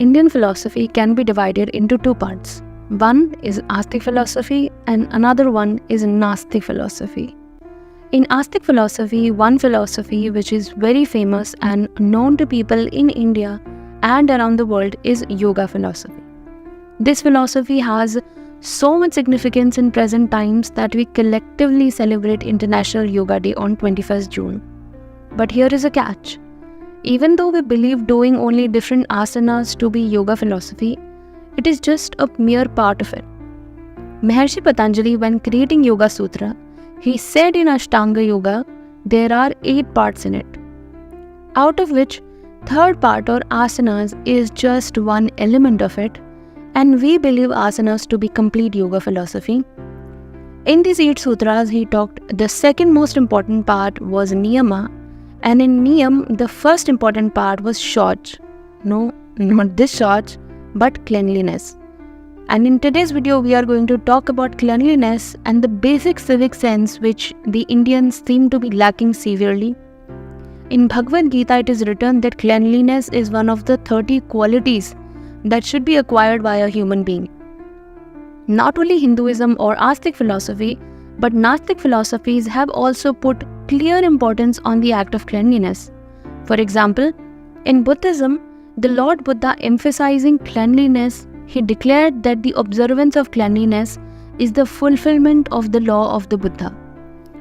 Indian philosophy can be divided into two parts. One is Astic philosophy and another one is Nastic philosophy. In Astic philosophy, one philosophy which is very famous and known to people in India and around the world is Yoga philosophy. This philosophy has so much significance in present times that we collectively celebrate International Yoga Day on 21st June. But here is a catch. Even though we believe doing only different asanas to be yoga philosophy, it is just a mere part of it. Maharshi Patanjali, when creating Yoga Sutra, he said in Ashtanga Yoga, there are 8 parts in it, out of which third part or asanas is just one element of it, and we believe asanas to be complete yoga philosophy. In these 8 sutras, he talked the second most important part was niyama, and in niyam, the first important part was shauch. No, not this shauch, but cleanliness. And in today's video, we are going to talk about cleanliness and the basic civic sense which the Indians seem to be lacking severely. In Bhagavad Gita, it is written that cleanliness is one of the 30 qualities that should be acquired by a human being. Not only Hinduism or Astic philosophy, but Nastic philosophies have also put clear importance on the act of cleanliness. For example, in Buddhism, the Lord Buddha, emphasizing cleanliness, he declared that the observance of cleanliness is the fulfillment of the law of the Buddha.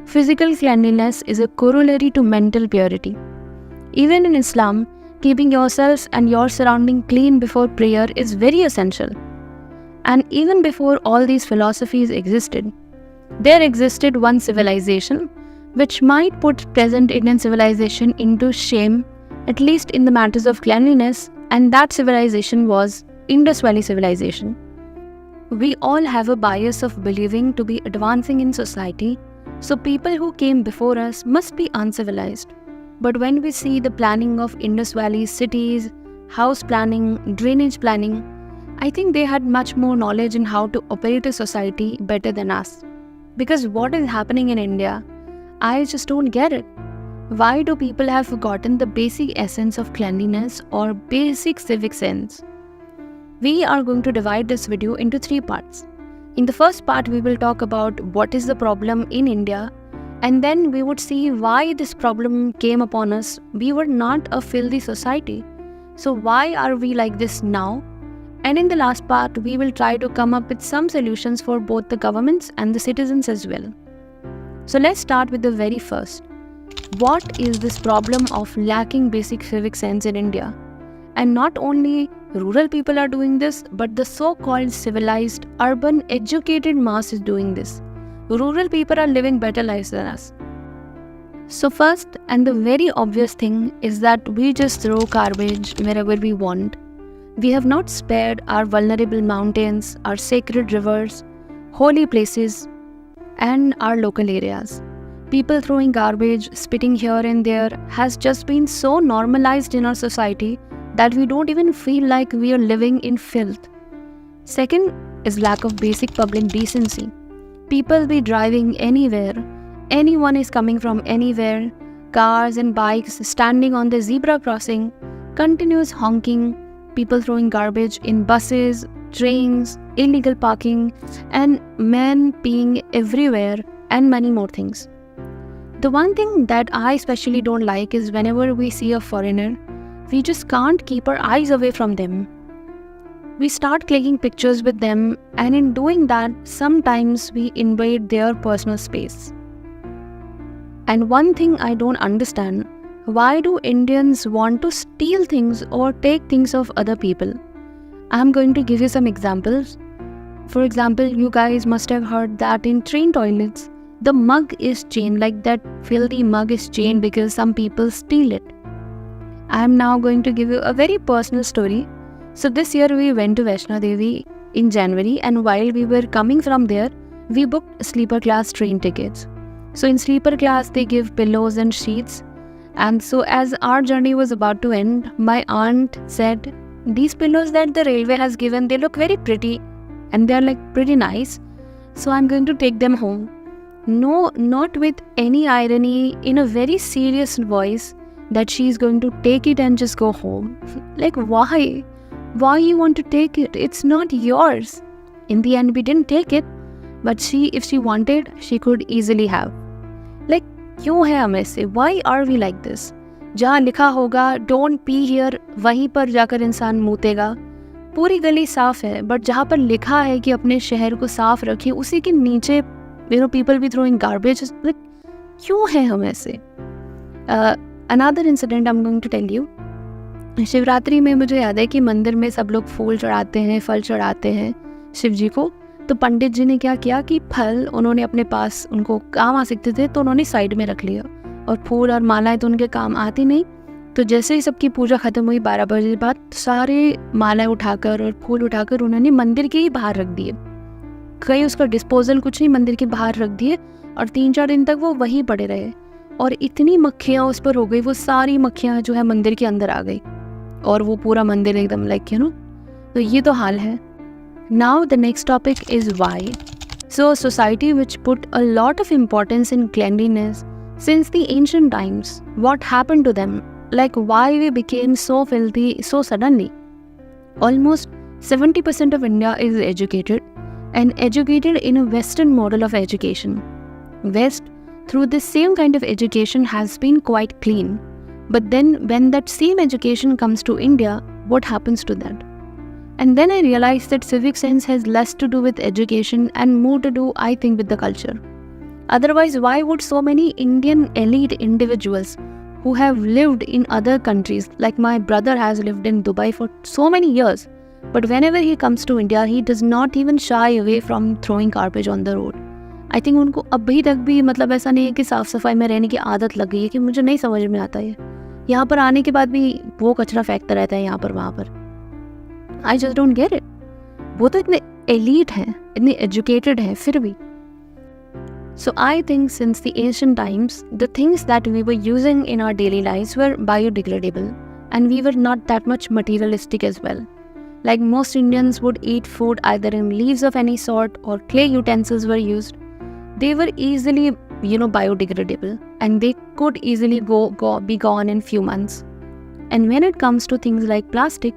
Physical cleanliness is a corollary to mental purity. Even in Islam, keeping yourselves and your surrounding clean before prayer is very essential. And even before all these philosophies existed, there existed one civilization which might put present Indian civilization into shame, at least in the matters of cleanliness, and that civilization was Indus Valley civilization. We all have a bias of believing to be advancing in society, so people who came before us must be uncivilized. But when we see the planning of Indus Valley cities, house planning, drainage planning, I think they had much more knowledge in how to operate a society better than us. Because what is happening in India, I just don't get it. Why do people have forgotten the basic essence of cleanliness or basic civic sense? We are going to divide this video into 3 parts. In the first part, we will talk about what is the problem in India, and then we would see why this problem came upon us. We were not a filthy society. So why are we like this now? And in the last part, we will try to come up with some solutions for both the governments and the citizens as well. So let's start with the very first. What is this problem of lacking basic civic sense in India? And not only rural people are doing this, but the so-called civilized, urban, educated mass is doing this. Rural people are living better lives than us. So first, and the very obvious thing, is that we just throw garbage wherever we want. We have not spared our vulnerable mountains, our sacred rivers, holy places, and our local areas. People throwing garbage, spitting here and there has just been so normalized in our society that we don't even feel like we are living in filth. Second is lack of basic public decency. People be driving anywhere, anyone is coming from anywhere, cars and bikes standing on the zebra crossing, continuous honking, people throwing garbage in buses, trains, illegal parking, and men peeing everywhere, and many more things. The one thing that I especially don't like is whenever we see a foreigner, we just can't keep our eyes away from them. We start clicking pictures with them, and in doing that, sometimes we invade their personal space. And one thing I don't understand, why do Indians want to steal things or take things of other people? I'm going to give you some examples. For example, you guys must have heard that in train toilets, the mug is chained, like that filthy mug is chained because some people steal it. I am now going to give you a very personal story. So this year we went to Vaishno Devi in January, and while we were coming from there, we booked sleeper class train tickets. So in sleeper class, they give pillows and sheets. And so as our journey was about to end, my aunt said, these pillows that the railway has given, they look very pretty and they're like pretty nice. So I'm going to take them home. No, not with any irony, in a very serious voice, that she's going to take it and just go home. Like, why? Why you want to take it? It's not yours. In the end, we didn't take it, but if she wanted, she could easily have. Like, क्यों है हमें से? Why are we like this? जहाँ लिखा होगा don't pee here, वहीं पर जाकर इंसान मूतेगा. पूरी गली साफ है, बट जहाँ पर लिखा है कि अपने शहर को साफ रखिए, उसी के नीचे people be throwing garbage. Like, क्यों है हम ऐसे? Another incident I'm going to tell you. Shivratri में मुझे याद है कि मंदिर में सब लोग फूल चढ़ाते हैं, फल चढ़ाते हैं शिव जी को. तो पंडित जी ने क्या किया कि फल उन्होंने अपने पास, उनको काम आ सकते थे तो उन्होंने साइड में रख लिया, और फूल और मालाएं तो उनके काम आती नहीं. तो जैसे ही सबकी पूजा खत्म हुई 12 बजे बाद, सारे मालाएं उठाकर और फूल उठाकर उन्होंने मंदिर के ही बाहर रख दिए. कहीं उसका डिस्पोजल कुछ नहीं, मंदिर के बाहर रख दिए, और 3-4 दिन तक वो वहीं पड़े रहे. और इतनी मक्खियाँ उस पर हो गई, वो सारी मक्खियाँ जो है मंदिर के अंदर आ गई, और वो पूरा मंदिर एकदम लाइक तो ये तो हाल है. Now the next topic is why. So a society which put a lot of importance in cleanliness since the ancient times, what happened to them? Like, why we became so filthy so suddenly? Almost 70% of India is educated, and educated in a Western model of education. West, through this same kind of education, has been quite clean. But then when that same education comes to India, what happens to that? And then I realized that civic sense has less to do with education and more to do, I think, with the culture. Otherwise, why would so many Indian elite individuals who have lived in other countries, like my brother has lived in Dubai for so many years, but whenever he comes to India, he does not even shy away from throwing garbage on the road. I think उनको अभी तक भी मतलब ऐसा नहीं है कि साफ सफाई में रहने की आदत लग गई है, कि मुझे नहीं समझ में आता है. यहाँ पर आने के बाद भी वो कचरा फेंकता रहता है यहाँ पर वहाँ पर. I just don't get it. वो तो इतने elite हैं, इतने educated हैं फिर भी. So I think since the ancient times, the things that we were using in our daily lives were biodegradable, and we were not that much materialistic as well. Like most Indians would eat food either in leaves of any sort or clay utensils were used. They were easily, biodegradable, and they could easily be gone in few months. And when it comes to things like plastic,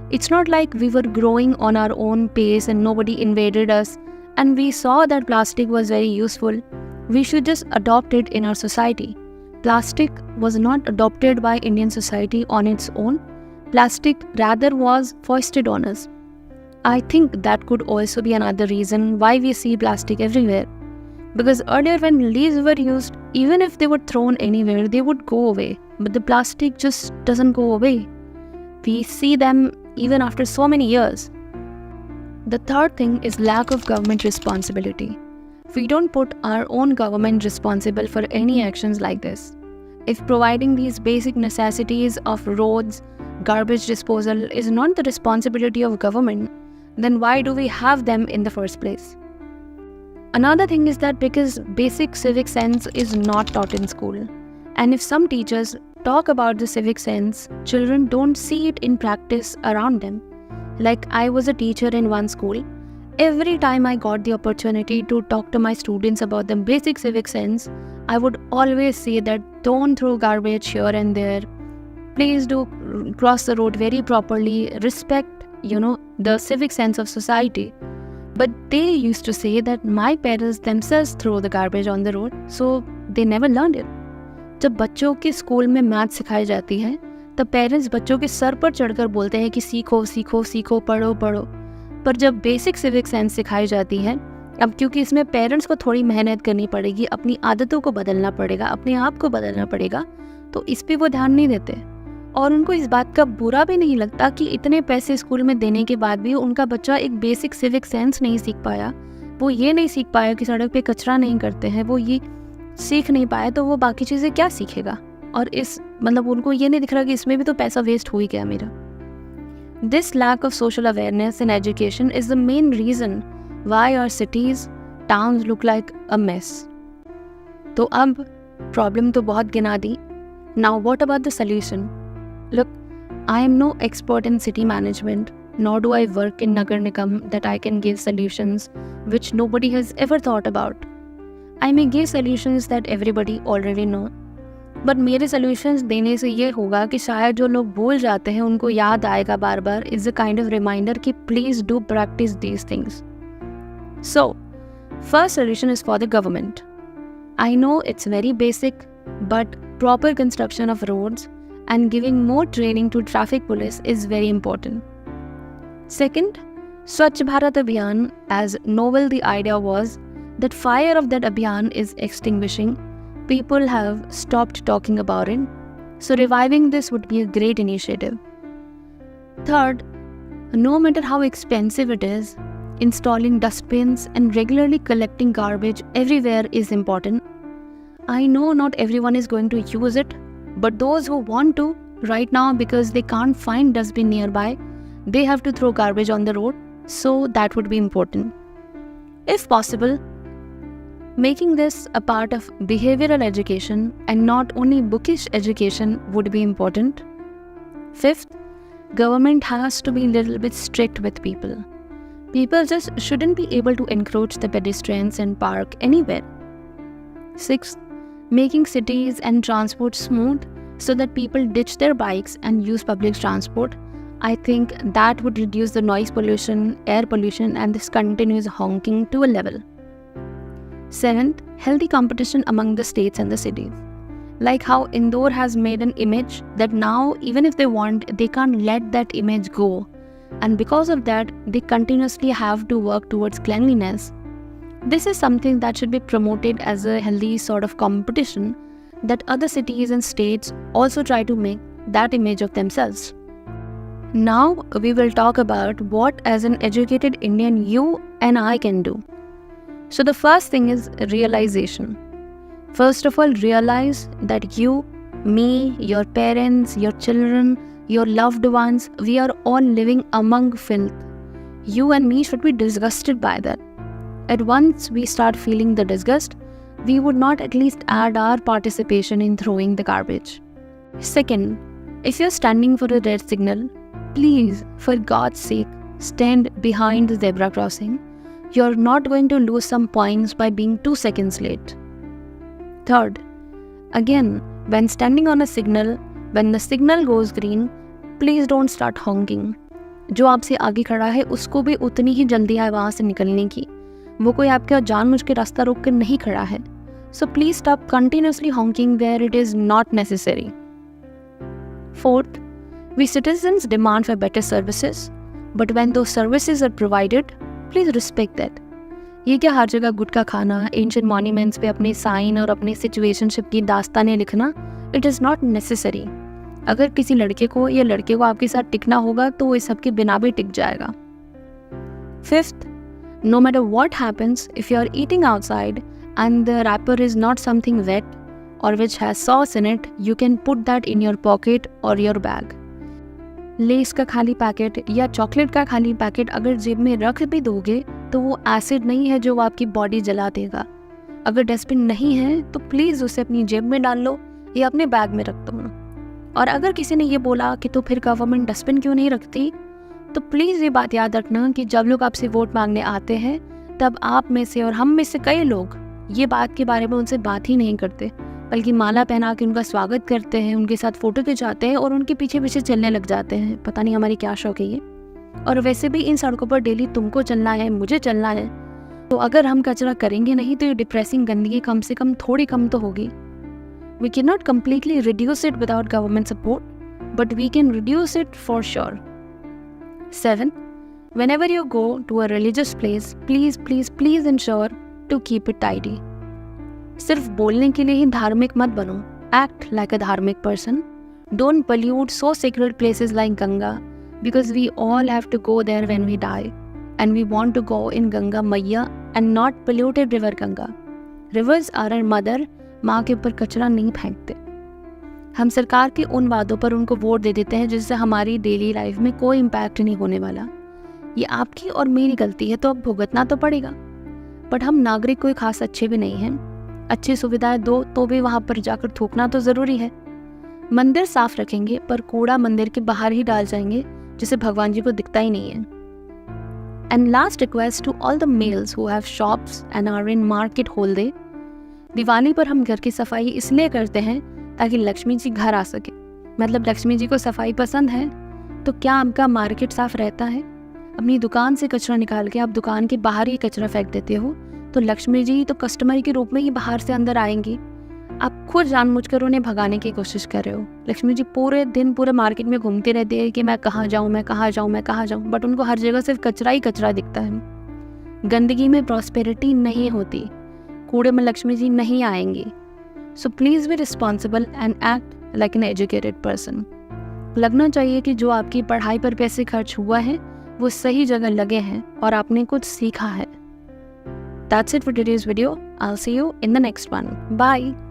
it's not like we were growing on our own pace and nobody invaded us, and we saw that plastic was very useful. We should just adopt it in our society. Plastic was not adopted by Indian society on its own. Plastic rather was foisted on us. I think that could also be another reason why we see plastic everywhere. Because earlier when leaves were used, even if they were thrown anywhere, they would go away. But the plastic just doesn't go away. We see them even after so many years. The third thing is lack of government responsibility. We don't put our own government responsible for any actions like this. If providing these basic necessities of roads, garbage disposal is not the responsibility of government, then why do we have them in the first place? Another thing is that because basic civic sense is not taught in school, and if some teachers talk about the civic sense, children don't see it in practice around them. Like I was a teacher in one school. Every time I got the opportunity to talk to my students about the basic civic sense, I would always say that don't throw garbage here and there. Please do cross the road very properly. Respect, the civic sense of society. But they used to say that my parents themselves throw the garbage on the road, so they never learned it. जब बच्चों के school में math सिखाई जाती है, तब parents बच्चों के सर पर चढ़कर बोलते हैं कि सीखो सीखो सीखो, पढ़ो पढ़ो. पर जब बेसिक सिविक सेंस सिखाई जाती है, अब क्योंकि इसमें पेरेंट्स को थोड़ी मेहनत करनी पड़ेगी, अपनी आदतों को बदलना पड़ेगा, अपने आप को बदलना पड़ेगा, तो इस पर वो ध्यान नहीं देते. और उनको इस बात का बुरा भी नहीं लगता कि इतने पैसे स्कूल में देने के बाद भी उनका बच्चा एक बेसिक सिविक सेंस नहीं सीख पाया. वो ये नहीं सीख पाया कि सड़क पे कचरा नहीं करते हैं, वो ये सीख नहीं पाया, तो वो बाकी चीज़ें क्या सीखेगा. और उनको ये नहीं दिख रहा कि इसमें भी तो पैसा वेस्ट हो ही गया मेरा. This lack of social awareness in education is the main reason why our cities, towns look like a mess. तो अब प्रॉब्लम तो बहुत गिना दी. Now what about the solution? Look, I am no expert in city management, nor do I work in Nagar Nikam that I can give solutions which nobody has ever thought about. I may give solutions that everybody already know. But मेरे solutions देने से ये होगा कि शायद जो लोग भूल जाते हैं उनको याद आएगा बार बार. Is a kind of reminder कि please do practice these things. So first solution is for the government. I know it's very basic, but proper construction of roads and giving more training to traffic police is very important. Second, Swachh Bharat Abhiyan, as novel the idea was, that fire of that Abhiyan is extinguishing. People have stopped talking about it. So reviving this would be a great initiative. Third, no matter how expensive it is, installing dustbins and regularly collecting garbage everywhere is important. I know not everyone is going to use it, but those who want to right now, because they can't find dustbin nearby, they have to throw garbage on the road, so that would be important. If possible, making this a part of behavioral education and not only bookish education would be important. Fifth, government has to be a little bit strict with people. People just shouldn't be able to encroach the pedestrians and park anywhere. Sixth, making cities and transport smooth so that people ditch their bikes and use public transport. I think that would reduce the noise pollution, air pollution, and this continuous honking to a level. Seventh, healthy competition among the states and the cities. Like how Indore has made an image that now, even if they want, they can't let that image go. And because of that, they continuously have to work towards cleanliness. This is something that should be promoted as a healthy sort of competition, that other cities and states also try to make that image of themselves. Now we will talk about what as an educated Indian you and I can do. So the first thing is realization. First of all, realize that you, me, your parents, your children, your loved ones, we are all living among filth. You and me should be disgusted by that. At once we start feeling the disgust, we would not at least add our participation in throwing the garbage. Second, if you're standing for a red signal, please, for God's sake, stand behind the zebra crossing. You're not going to lose some points by being 2 seconds late. Third, again, when standing on a signal, when the signal goes green, please don't start honking. जो आपसे आगे खड़ा है उसको भी उतनी ही जल्दी है वहाँ से निकलने की. वो कोई आपका जानबूझ के रास्ता रोक कर नहीं खड़ा है. So please stop continuously honking where it is not necessary. Fourth, we citizens demand for better services, but when those services are provided, please respect that. ये क्या हर जगह गुटखा खाना, एंशिएंट मॉन्यूमेंट्स पे अपने साइन और अपने सिचुएशनशिप की दास्तानें लिखना, इट इज़ नॉट नेसेसरी. अगर किसी लड़के को या लड़के को आपके साथ टिकना होगा तो वो इस सब के बिना भी टिक जाएगा. Fifth, no matter what happens, if you are eating outside and the wrapper is not something wet or which has sauce in it, you can put that in your pocket or your bag. Less का खाली packet या chocolate का खाली packet अगर जेब में रख भी दोगे तो वो एसिड नहीं है जो आपकी बॉडी जला देगा. अगर डस्टबिन नहीं है तो प्लीज़ उसे अपनी जेब में डाल लो या अपने बैग में रख दो. और अगर किसी ने ये बोला कि तो फिर गवर्नमेंट डस्टबिन क्यों नहीं रखती, तो प्लीज़ ये बात याद रखना कि जब लोग आपसे वोट मांगने आते हैं तब आप में से और हम में से कई लोग ये बात के बारे में उनसे बात ही नहीं करते, बल्कि माला पहना के उनका स्वागत करते हैं, उनके साथ फ़ोटो खिंचाते हैं और उनके पीछे पीछे चलने लग जाते हैं. पता नहीं हमारी क्या शौक है ये. और वैसे भी इन सड़कों पर डेली तुमको चलना है, मुझे चलना है, तो अगर हम कचरा करेंगे नहीं तो ये डिप्रेसिंग गंदगी कम से कम थोड़ी कम तो होगी. We cannot completely reduce it without government support, but we can reduce it for sure. 7. Whenever you go to a religious place, please ensure to keep it tidy. सिर्फ बोलने के लिए ही धार्मिक मत बनो. Act like a धार्मिक person. Don't pollute so sacred places like Ganga, because we all have to go there when we die, and we want to go in Ganga Maiya and not polluted river Ganga. Rivers are our mother. माँ के ऊपर कचरा नहीं फेंकते. हम सरकार के उन वादों पर उनको वोट दे देते हैं जिससे हमारी डेली लाइफ में कोई इम्पैक्ट नहीं होने वाला. ये आपकी और मेरी गलती है तो अब भुगतना तो पड़ेगा. बट हम नागरिक कोई खास अच्छे भी नहीं हैं. अच्छी सुविधाएं दो तो भी वहाँ पर जाकर थूकना तो ज़रूरी है. मंदिर साफ रखेंगे पर कूड़ा मंदिर के बाहर ही डाल जाएंगे जिससे भगवान जी को दिखता ही नहीं है. And last request to all the males who have shops and are in market whole day. Diwali पर हम घर की सफाई इसलिए करते हैं ताकि लक्ष्मी जी घर आ सके। मतलब लक्ष्मी जी को सफाई पसंद है, तो क्या आपका मार्केट साफ रहता है? अपनी दुकान से कचरा निकाल के आप दुकान के बाहर ही कचरा फेंक देते हो, तो लक्ष्मी जी तो कस्टमर के रूप में ही बाहर से अंदर आएंगी। आप खुद जानबूझकर उन्हें भगाने की कोशिश कर रहे हो। लक्ष्मी जी पूरे दिन पूरे मार्केट में घूमती रहती है कि मैं कहाँ जाऊँ, मैं कहाँ जाऊँ, मैं कहाँ जाऊँ, बट उनको हर जगह सिर्फ कचरा ही कचरा दिखता है। गंदगी में प्रॉस्पेरिटी नहीं होती, कूड़े में लक्ष्मी जी नहीं आएंगी। So please be responsible and act like an educated person. लगना चाहिए कि जो आपकी पढ़ाई पर पैसे खर्च हुआ है वो सही जगह लगे हैं और आपने कुछ सीखा है। That's it for today's video. I'll see you in the next one. Bye.